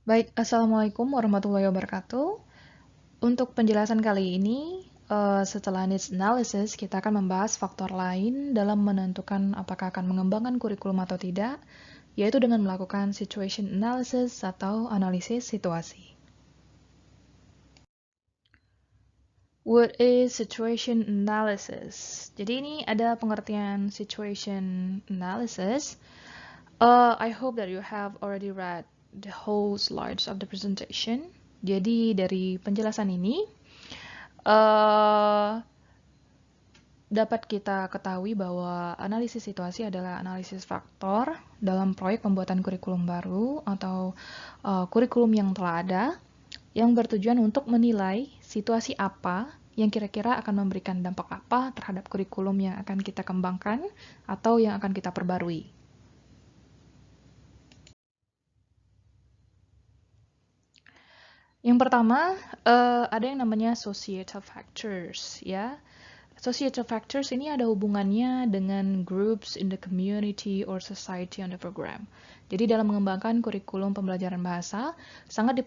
Baik, Assalamualaikum warahmatullahi wabarakatuh. Untuk penjelasan kali ini, setelah needs analysis, kita akan membahas faktor lain dalam menentukan apakah akan mengembangkan kurikulum atau tidak, yaitu dengan melakukan situation analysis atau analisis situasi. What is situation analysis? Jadi ini ada pengertian situation analysis. I hope that you have already read the whole slides of the presentation. Jadi dari penjelasan ini dapat kita ketahui bahwa analisis situasi adalah analisis faktor dalam proyek pembuatan kurikulum baru atau kurikulum yang telah ada yang bertujuan untuk menilai situasi apa yang kira-kira akan memberikan dampak apa terhadap kurikulum yang akan kita kembangkan atau yang akan kita perbarui. Yang pertama, ada yang namanya societal factors, ya. Societal factors ini ada hubungannya dengan groups in the community or society on the program. Jadi dalam mengembangkan kurikulum pembelajaran bahasa, sangat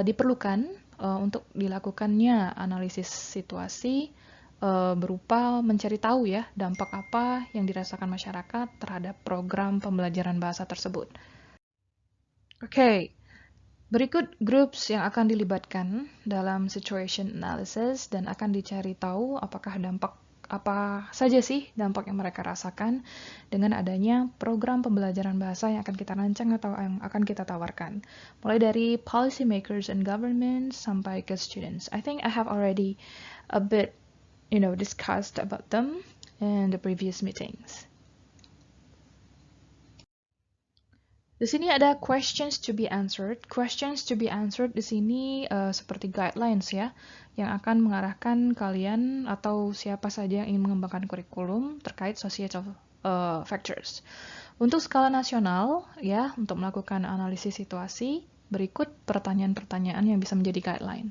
diperlukan untuk dilakukannya analisis situasi berupa mencari tahu ya dampak apa yang dirasakan masyarakat terhadap program pembelajaran bahasa tersebut. Oke. Berikut groups yang akan dilibatkan dalam situation analysis dan akan dicari tahu apakah dampak apa saja sih dampak yang mereka rasakan dengan adanya program pembelajaran bahasa yang akan kita rancang atau yang akan kita tawarkan. Mulai dari policy makers and government sampai ke students. I think I have already a bit, discussed about them in the previous meetings. Di sini ada questions to be answered. Questions to be answered di sini seperti guidelines ya, yang akan mengarahkan kalian atau siapa saja yang ingin mengembangkan kurikulum terkait societal factors. Untuk skala nasional ya, untuk melakukan analisis situasi, berikut pertanyaan-pertanyaan yang bisa menjadi guideline.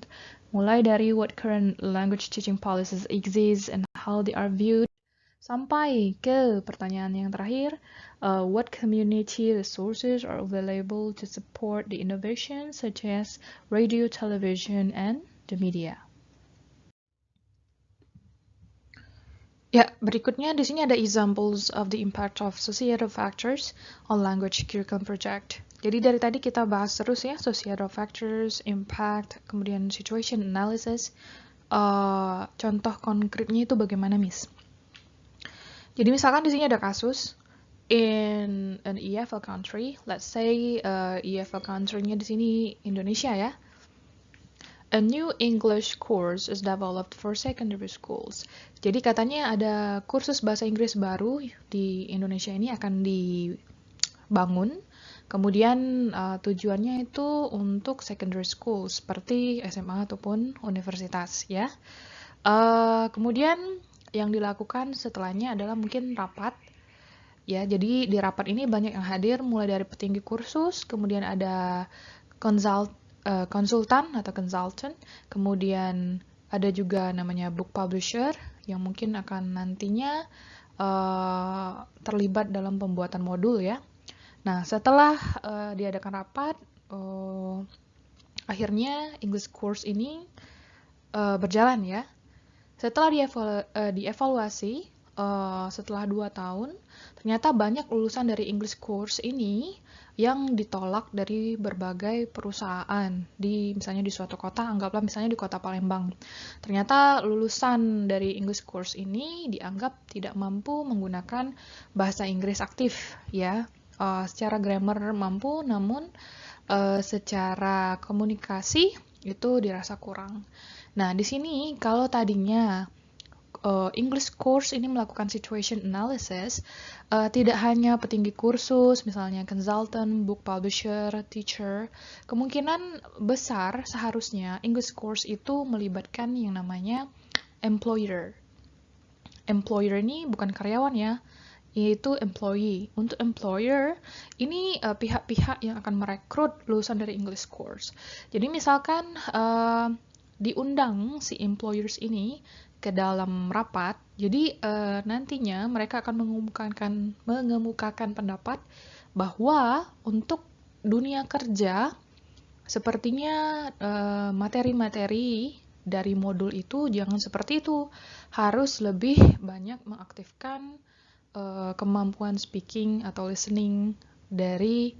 Mulai dari what current language teaching policies exist and how they are viewed, sampai ke pertanyaan yang terakhir, what community resources are available to support the innovation such as radio, television, and the media. Ya, berikutnya di sini ada examples of the impact of societal factors on language curriculum project. Jadi dari tadi kita bahas terus ya, societal factors, impact, kemudian situation analysis. Contoh konkretnya itu bagaimana, Miss? Jadi misalkan di sini ada kasus in an EFL country, let's say EFL country-nya di sini Indonesia ya. A new English course is developed for secondary schools. Jadi katanya ada kursus bahasa Inggris baru di Indonesia ini akan dibangun. Kemudian tujuannya itu untuk secondary school seperti SMA ataupun universitas ya. Kemudian yang dilakukan setelahnya adalah mungkin rapat. Ya, jadi di rapat ini banyak yang hadir, mulai dari petinggi kursus, kemudian ada konsultan atau consultant, kemudian ada juga namanya book publisher yang mungkin akan nantinya terlibat dalam pembuatan modul ya. Nah, setelah diadakan rapat, akhirnya English course ini berjalan ya. Setelah dievaluasi, setelah 2 tahun, ternyata banyak lulusan dari English course ini yang ditolak dari berbagai perusahaan misalnya di suatu kota, anggaplah misalnya di kota Palembang. Ternyata lulusan dari English course ini dianggap tidak mampu menggunakan bahasa Inggris aktif ya. Secara grammar mampu, namun secara komunikasi itu dirasa kurang. Nah, di sini kalau tadinya English course ini melakukan situation analysis, tidak hanya petinggi kursus, misalnya consultant, book publisher, teacher, kemungkinan besar seharusnya English course itu melibatkan yang namanya employer. Employer ini bukan karyawan ya, yaitu employee. Untuk employer, ini pihak-pihak yang akan merekrut lulusan dari English course. Jadi misalkan diundang si employers ini ke dalam rapat, jadi nantinya mereka akan mengemukakan pendapat bahwa untuk dunia kerja sepertinya materi-materi dari modul itu jangan seperti itu. Harus lebih banyak mengaktifkan kemampuan speaking atau listening dari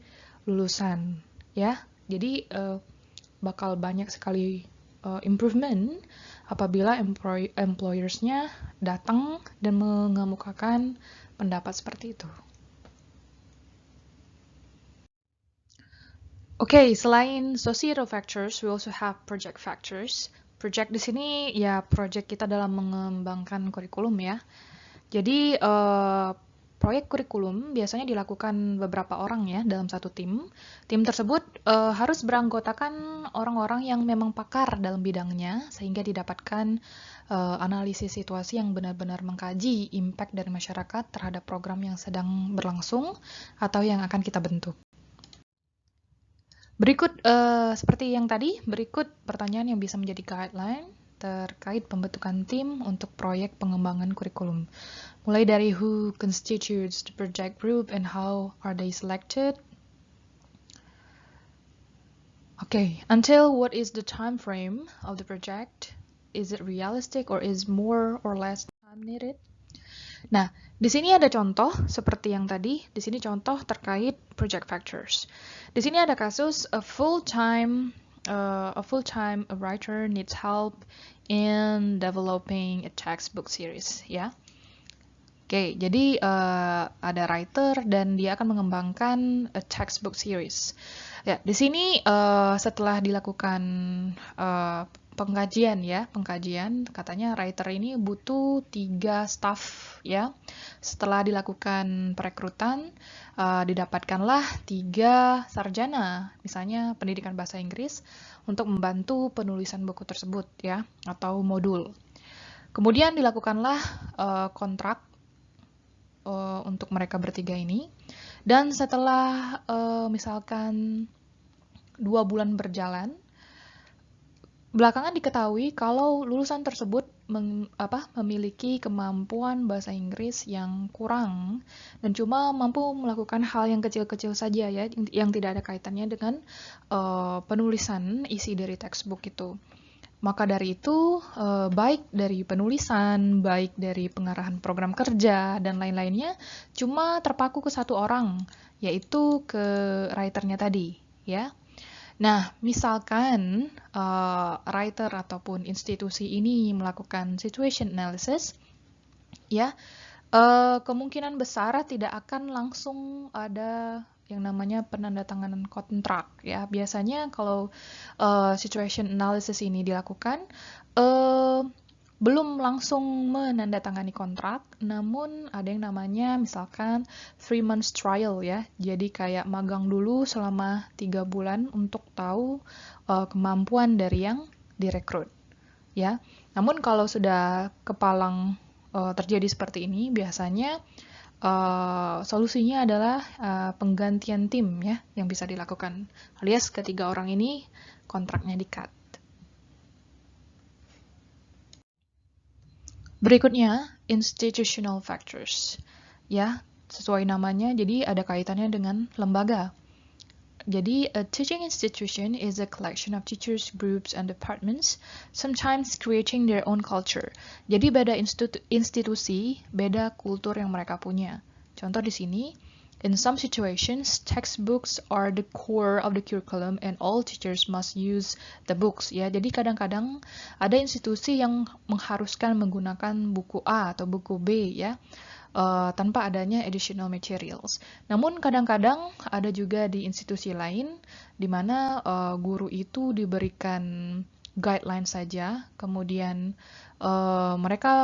lulusan, ya. Jadi bakal banyak sekali improvement apabila employers-nya datang dan mengemukakan pendapat seperti itu. Oke, selain societal factors, we also have project factors. Project di sini ya project kita dalam mengembangkan kurikulum ya. Jadi proyek kurikulum biasanya dilakukan beberapa orang ya dalam satu tim. Tim tersebut harus beranggotakan orang-orang yang memang pakar dalam bidangnya sehingga didapatkan analisis situasi yang benar-benar mengkaji impact dari masyarakat terhadap program yang sedang berlangsung atau yang akan kita bentuk. Berikut seperti yang tadi, berikut pertanyaan yang bisa menjadi guideline terkait pembentukan tim untuk proyek pengembangan kurikulum. Mulai dari who constitutes the project group and how are they selected. Okay, until what is the time frame of the project? Is it realistic or is more or less time needed? Nah, di sini ada contoh seperti yang tadi. Di sini contoh terkait project factors. Di sini ada kasus a full-time writer needs help in developing a textbook series, ya. Oke, jadi ada writer dan dia akan mengembangkan a textbook series. Ya, di sini setelah dilakukan pengkajian katanya writer ini butuh 3 staff ya. Setelah dilakukan perekrutan didapatkanlah 3 sarjana, misalnya pendidikan bahasa Inggris untuk membantu penulisan buku tersebut ya atau modul. Kemudian dilakukanlah kontrak untuk mereka bertiga ini, dan setelah misalkan 2 bulan berjalan, belakangan diketahui kalau lulusan tersebut memiliki kemampuan bahasa Inggris yang kurang dan cuma mampu melakukan hal yang kecil-kecil saja ya, yang tidak ada kaitannya dengan penulisan isi dari textbook itu. Maka dari itu, baik dari penulisan, baik dari pengarahan program kerja, dan lain-lainnya, cuma terpaku ke 1 orang, yaitu ke writer-nya tadi, ya. Nah, misalkan writer ataupun institusi ini melakukan situation analysis, ya, kemungkinan besar tidak akan langsung ada yang namanya penandatanganan kontrak ya. Biasanya kalau situation analysis ini dilakukan belum langsung menandatangani kontrak, namun ada yang namanya misalkan 3 months trial ya. Jadi kayak magang dulu selama 3 bulan untuk tahu kemampuan dari yang direkrut ya. Namun kalau sudah kepalang terjadi seperti ini, biasanya solusinya adalah penggantian tim ya yang bisa dilakukan, alias ketiga orang ini kontraknya di-cut. Berikutnya institutional factors ya, sesuai namanya, jadi ada kaitannya dengan lembaga. Jadi, a teaching institution is a collection of teachers, groups, and departments, sometimes creating their own culture. Jadi, beda institusi, beda kultur yang mereka punya. Contoh di sini, in some situations, textbooks are the core of the curriculum and all teachers must use the books. Ya, jadi kadang-kadang ada institusi yang mengharuskan menggunakan buku A atau buku B ya. Tanpa adanya additional materials. Namun kadang-kadang ada juga di institusi lain di mana guru itu diberikan guideline saja, kemudian mereka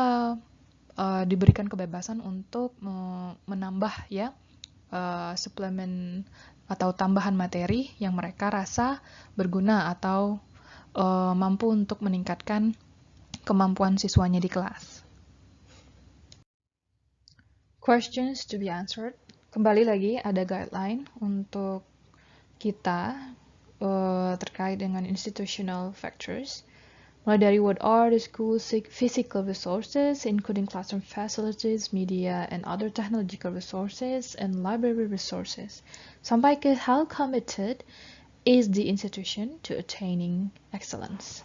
diberikan kebebasan untuk menambah ya suplemen atau tambahan materi yang mereka rasa berguna atau mampu untuk meningkatkan kemampuan siswanya di kelas. Questions to be answered. Kembali lagi ada guideline untuk kita terkait dengan institutional factors. Mulai dari what are the school's physical resources, including classroom facilities, media, and other technological resources, and library resources. Sampai ke how committed is the institution to attaining excellence.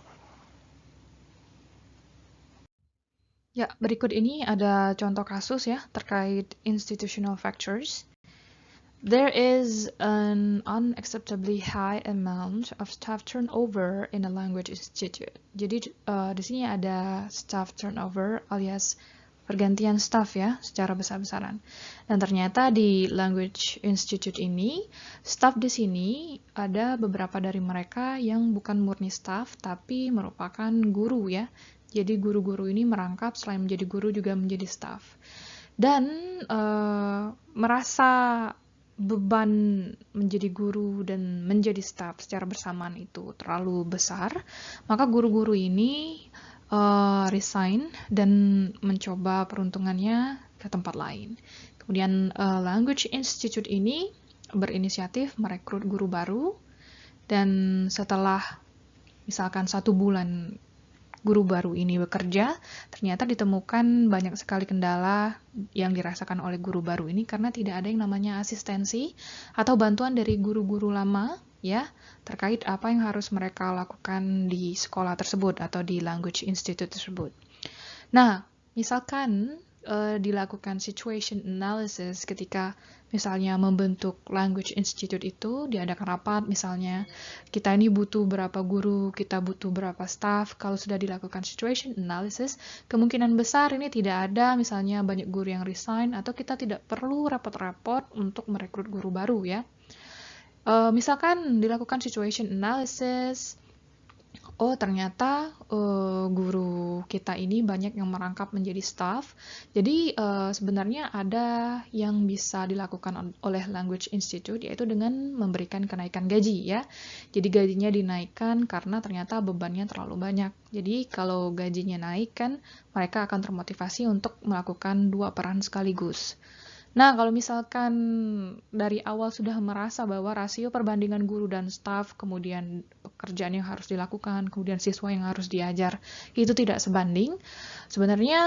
Ya, berikut ini ada contoh kasus ya terkait institutional factors. There is an unacceptably high amount of staff turnover in a language institute. Jadi di sini ada staff turnover alias pergantian staff ya secara besar-besaran. Dan ternyata di language institute ini, staff di sini ada beberapa dari mereka yang bukan murni staff tapi merupakan guru ya. Jadi guru-guru ini merangkap selain menjadi guru juga menjadi staff. Dan merasa beban menjadi guru dan menjadi staff secara bersamaan itu terlalu besar, maka guru-guru ini resign dan mencoba peruntungannya ke tempat lain. Kemudian Language Institute ini berinisiatif merekrut guru baru, dan setelah misalkan 1 bulan guru baru ini bekerja, ternyata ditemukan banyak sekali kendala yang dirasakan oleh guru baru ini karena tidak ada yang namanya asistensi atau bantuan dari guru-guru lama ya terkait apa yang harus mereka lakukan di sekolah tersebut atau di language institute tersebut. Nah, misalkan dilakukan situation analysis ketika misalnya membentuk language institute itu, diadakan rapat misalnya kita ini butuh berapa guru, kita butuh berapa staff. Kalau sudah dilakukan situation analysis, kemungkinan besar ini tidak ada misalnya banyak guru yang resign atau kita tidak perlu repot-repot untuk merekrut guru baru ya. Misalkan dilakukan situation analysis, oh ternyata guru kita ini banyak yang merangkap menjadi staff. Jadi sebenarnya ada yang bisa dilakukan oleh Language Institute, yaitu dengan memberikan kenaikan gaji ya. Jadi gajinya dinaikkan karena ternyata bebannya terlalu banyak. Jadi kalau gajinya naik kan mereka akan termotivasi untuk melakukan 2 peran sekaligus. Nah, kalau misalkan dari awal sudah merasa bahwa rasio perbandingan guru dan staf, kemudian pekerjaan yang harus dilakukan, kemudian siswa yang harus diajar, itu tidak sebanding, sebenarnya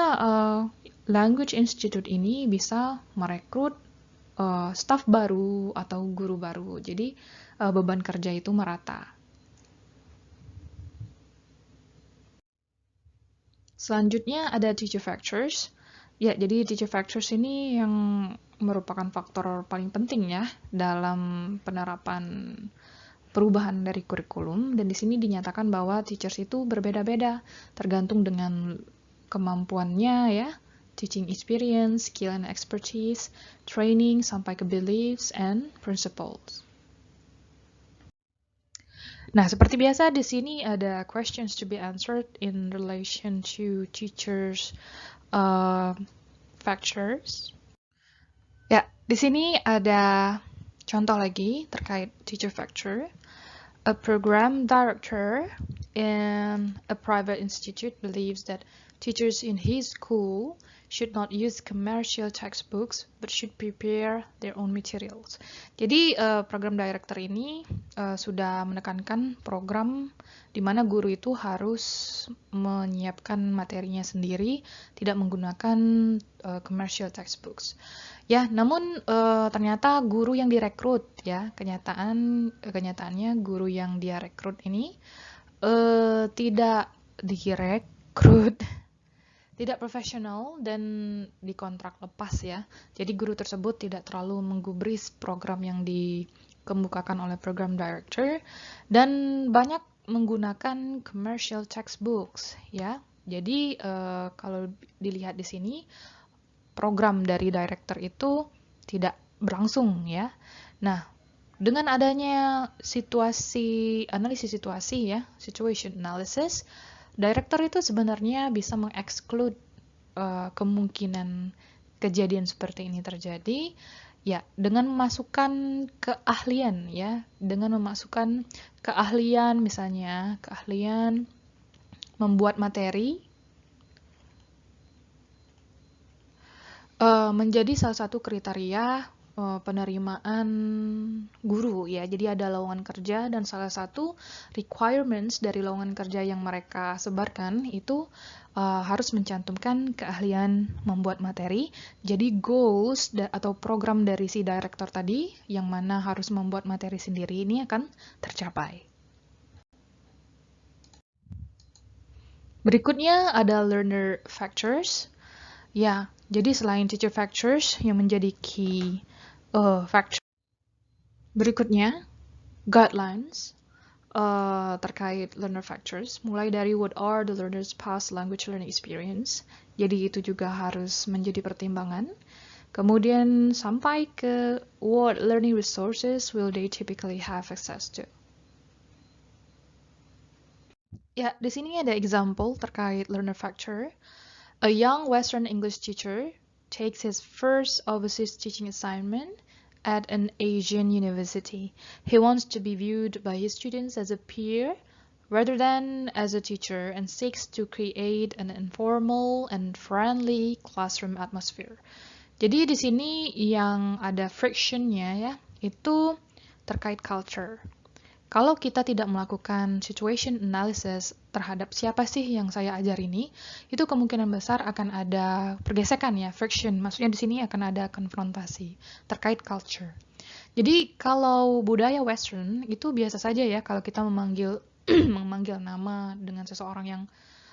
Language Institute ini bisa merekrut staf baru atau guru baru. Jadi beban kerja itu merata. Selanjutnya ada teacher factors. Ya, jadi teacher factors ini yang merupakan faktor paling penting ya dalam penerapan perubahan dari kurikulum, dan di sini dinyatakan bahwa teachers itu berbeda-beda tergantung dengan kemampuannya ya, teaching experience, skill and expertise, training sampai ke beliefs and principles. Nah, seperti biasa di sini ada questions to be answered in relation to teachers factors. Ya, di sini ada contoh lagi terkait teacher factor. A program director in a private institute believes that teachers in his school should not use commercial textbooks but should prepare their own materials. Jadi program director ini sudah menekankan program di mana guru itu harus menyiapkan materinya sendiri, tidak menggunakan commercial textbooks. Ya, namun ternyata guru yang direkrut ya, kenyataannya guru yang dia rekrut ini tidak direkrut, tidak profesional dan dikontrak lepas ya. Jadi guru tersebut tidak terlalu menggubris program yang dikemukakan oleh program director dan banyak menggunakan commercial textbooks ya. Jadi kalau dilihat di sini program dari director itu tidak berlangsung ya. Nah, dengan adanya analisis situasi ya, situation analysis, director itu sebenarnya bisa mengeksklud kemungkinan kejadian seperti ini terjadi ya dengan memasukkan keahlian ya, dengan memasukkan keahlian misalnya keahlian membuat materi menjadi salah satu kriteria penerimaan guru ya. Jadi ada lowongan kerja dan salah satu requirements dari lowongan kerja yang mereka sebarkan itu harus mencantumkan keahlian membuat materi. Jadi goals atau program dari si director tadi yang mana harus membuat materi sendiri ini akan tercapai. Berikutnya ada learner factors. Ya, jadi selain teacher factors yang menjadi key factor. Berikutnya, guidelines terkait learner factors, mulai dari what are the learner's past language learning experience. Jadi itu juga harus menjadi pertimbangan. Kemudian sampai ke what learning resources will they typically have access to. Ya, di sini ada example terkait learner factor. A young Western English teacher takes his first overseas teaching assignment at an Asian university. He wants to be viewed by his students as a peer rather than as a teacher and seeks to create an informal and friendly classroom atmosphere. Jadi di sini yang ada frictionnya ya, itu terkait culture. Kalau kita tidak melakukan situation analysis terhadap siapa sih yang saya ajar ini, itu kemungkinan besar akan ada pergesekan ya, friction. Maksudnya di sini akan ada konfrontasi terkait culture. Jadi kalau budaya Western itu biasa saja ya kalau kita memanggil memanggil nama dengan seseorang yang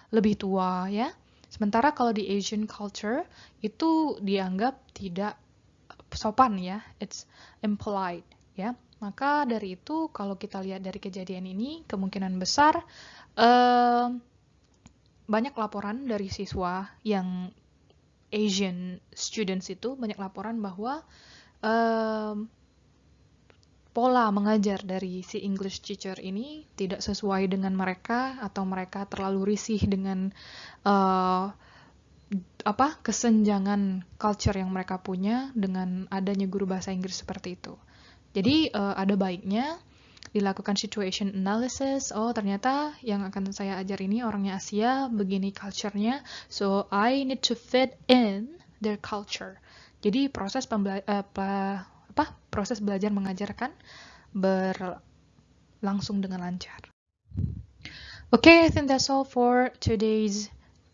lebih tua ya. Sementara kalau di Asian culture itu dianggap tidak sopan ya, it's impolite ya. Maka dari itu kalau kita lihat dari kejadian ini kemungkinan besar banyak laporan dari siswa yang Asian students itu banyak laporan bahwa pola mengajar dari si English teacher ini tidak sesuai dengan mereka atau mereka terlalu risih dengan kesenjangan culture yang mereka punya dengan adanya guru bahasa Inggris seperti itu. Jadi ada baiknya dilakukan situation analysis. Oh, ternyata yang akan saya ajar ini orangnya Asia, begini culture-nya. So, I need to fit in their culture. Jadi proses proses belajar mengajarkan berlangsung dengan lancar. Okay, I think that's all for today's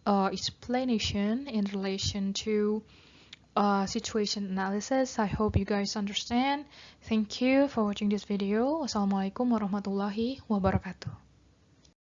explanation in relation to situation analysis. I hope you guys understand. Thank you for watching this video. Wassalamualaikum warahmatullahi wabarakatuh.